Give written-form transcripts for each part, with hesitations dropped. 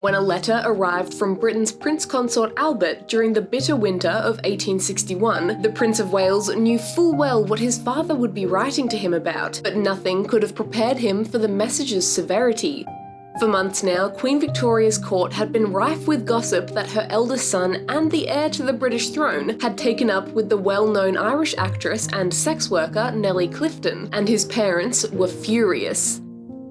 when a letter arrived from Britain's Prince Consort Albert during the bitter winter of 1861, the Prince of Wales knew full well what his father would be writing to him about, but nothing could have prepared him for the message's severity. For months now, Queen Victoria's court had been rife with gossip that her eldest son and the heir to the British throne had taken up with the well-known Irish actress and sex worker Nellie Clifton, and his parents were furious.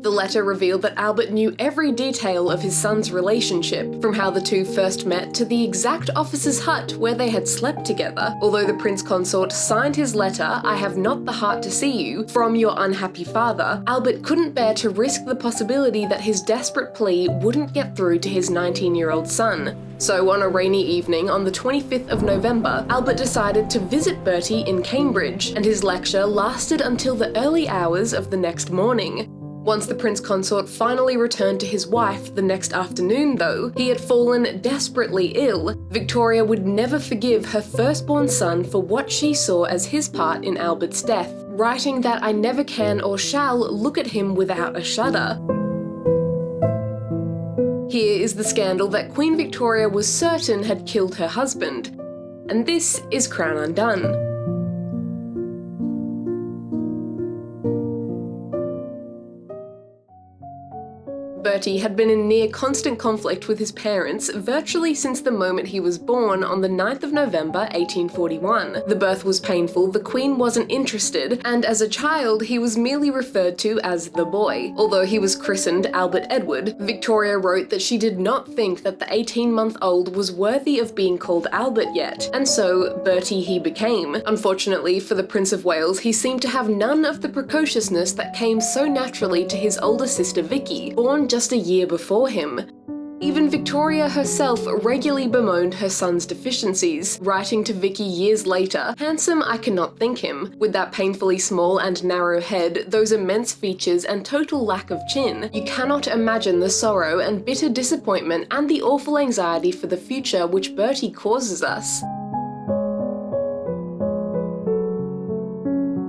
The letter revealed that Albert knew every detail of his son's relationship, from how the two first met to the exact officer's hut where they had slept together. Although the Prince Consort signed his letter, "I have not the heart to see you, from your unhappy father," Albert couldn't bear to risk the possibility that his desperate plea wouldn't get through to his 19-year-old son. So on a rainy evening on the 25th of November, Albert decided to visit Bertie in Cambridge, and his lecture lasted until the early hours of the next morning. Once the Prince Consort finally returned to his wife the next afternoon, though, he had fallen desperately ill. Victoria would never forgive her firstborn son for what she saw as his part in Albert's death, writing that "I never can or shall look at him without a shudder." Here is the scandal that Queen Victoria was certain had killed her husband. And this is Crown Undone. Bertie had been in near constant conflict with his parents virtually since the moment he was born on the 9th of November 1841. The birth was painful, the Queen wasn't interested, and as a child he was merely referred to as the boy. Although he was christened Albert Edward, Victoria wrote that she did not think that the 18-month-old was worthy of being called Albert yet, and so Bertie he became. Unfortunately for the Prince of Wales, he seemed to have none of the precociousness that came so naturally to his older sister Vicky, born just a year before him. Even Victoria herself regularly bemoaned her son's deficiencies, writing to Vicky years later, "Handsome I cannot think him. With that painfully small and narrow head, those immense features and total lack of chin, you cannot imagine the sorrow and bitter disappointment and the awful anxiety for the future which Bertie causes us."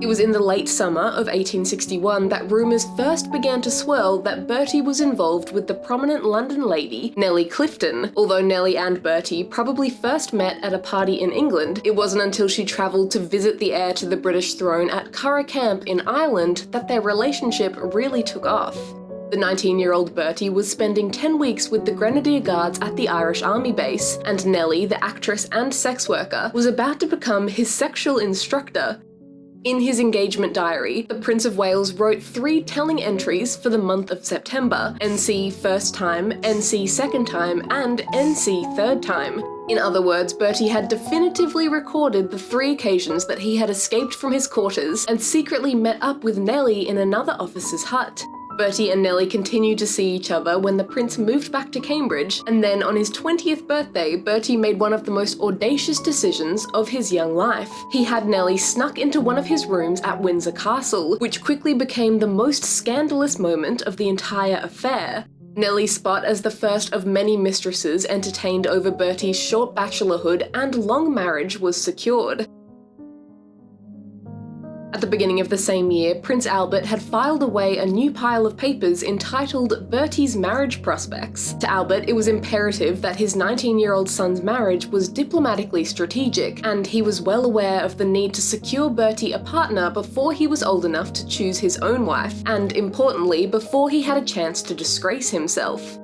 It was in the late summer of 1861 that rumours first began to swirl that Bertie was involved with the prominent London lady, Nellie Clifton. Although Nellie and Bertie probably first met at a party in England, it wasn't until she travelled to visit the heir to the British throne at Curragh Camp in Ireland that their relationship really took off. The 19-year-old Bertie was spending 10 weeks with the Grenadier Guards at the Irish Army base, and Nellie, the actress and sex worker, was about to become his sexual instructor. In his engagement diary, the Prince of Wales wrote 3 telling entries for the month of September: NC first time, NC second time, and NC third time. In other words, Bertie had definitively recorded the 3 occasions that he had escaped from his quarters and secretly met up with Nellie in another officer's hut. Bertie and Nellie continued to see each other when the prince moved back to Cambridge, and then on his 20th birthday, Bertie made one of the most audacious decisions of his young life. He had Nellie snuck into one of his rooms at Windsor Castle, which quickly became the most scandalous moment of the entire affair. Nellie's spot as the first of many mistresses entertained over Bertie's short bachelorhood and long marriage was secured. At the beginning of the same year, Prince Albert had filed away a new pile of papers entitled Bertie's Marriage Prospects. To Albert, it was imperative that his 19-year-old son's marriage was diplomatically strategic, and he was well aware of the need to secure Bertie a partner before he was old enough to choose his own wife, and importantly, before he had a chance to disgrace himself.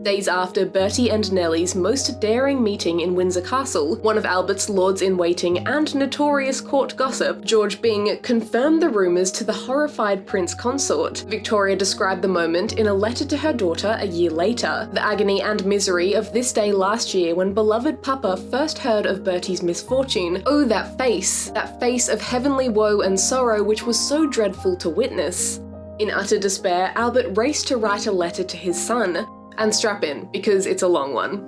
Days after Bertie and Nellie's most daring meeting in Windsor Castle, one of Albert's lords-in-waiting and notorious court gossip, George Byng, confirmed the rumours to the horrified Prince Consort. Victoria described the moment in a letter to her daughter a year later. The agony and misery of this day last year when beloved Papa first heard of Bertie's misfortune. Oh, that face of heavenly woe and sorrow which was so dreadful to witness. In utter despair, Albert raced to write a letter to his son. And strap in, because it's a long one.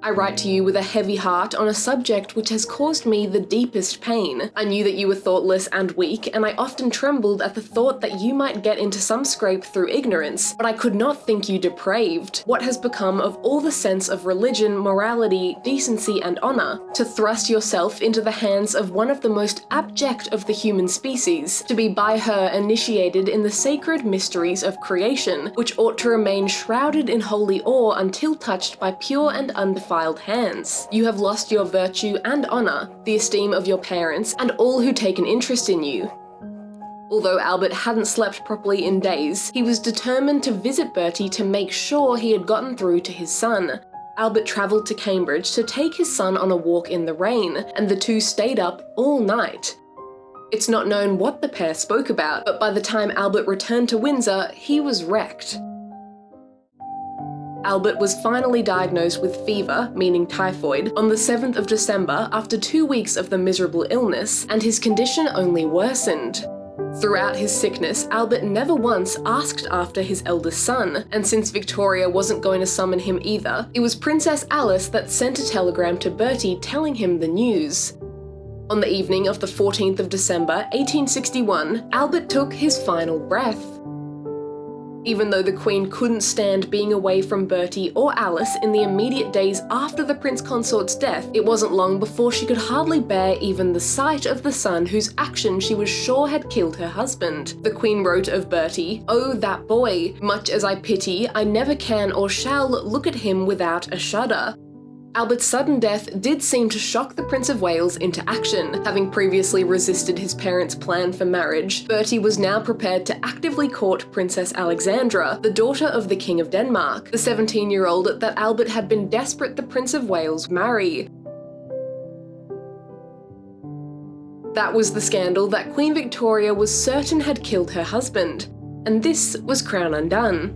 I write to you with a heavy heart on a subject which has caused me the deepest pain. I knew that you were thoughtless and weak, and I often trembled at the thought that you might get into some scrape through ignorance, but I could not think you depraved. What has become of all the sense of religion, morality, decency, and honour, to thrust yourself into the hands of one of the most abject of the human species, to be by her initiated in the sacred mysteries of creation, which ought to remain shrouded in holy awe until touched by pure and undefiled hands. You have lost your virtue and honour, the esteem of your parents, and all who take an interest in you. Although Albert hadn't slept properly in days, he was determined to visit Bertie to make sure he had gotten through to his son. Albert travelled to Cambridge to take his son on a walk in the rain, and the two stayed up all night. It's not known what the pair spoke about, but by the time Albert returned to Windsor, he was wrecked. Albert was finally diagnosed with fever, meaning typhoid, on the 7th of December after 2 weeks of the miserable illness, and his condition only worsened. Throughout his sickness, Albert never once asked after his eldest son, and since Victoria wasn't going to summon him either, it was Princess Alice that sent a telegram to Bertie telling him the news. On the evening of the 14th of December, 1861, Albert took his final breath. Even though the Queen couldn't stand being away from Bertie or Alice in the immediate days after the Prince Consort's death, it wasn't long before she could hardly bear even the sight of the son whose action she was sure had killed her husband. The Queen wrote of Bertie, "Oh, that boy! Much as I pity, I never can or shall look at him without a shudder." Albert's sudden death did seem to shock the Prince of Wales into action. Having previously resisted his parents' plan for marriage, Bertie was now prepared to actively court Princess Alexandra, the daughter of the King of Denmark, the 17-year-old that Albert had been desperate the Prince of Wales marry. That was the scandal that Queen Victoria was certain had killed her husband. And this was Crown Undone.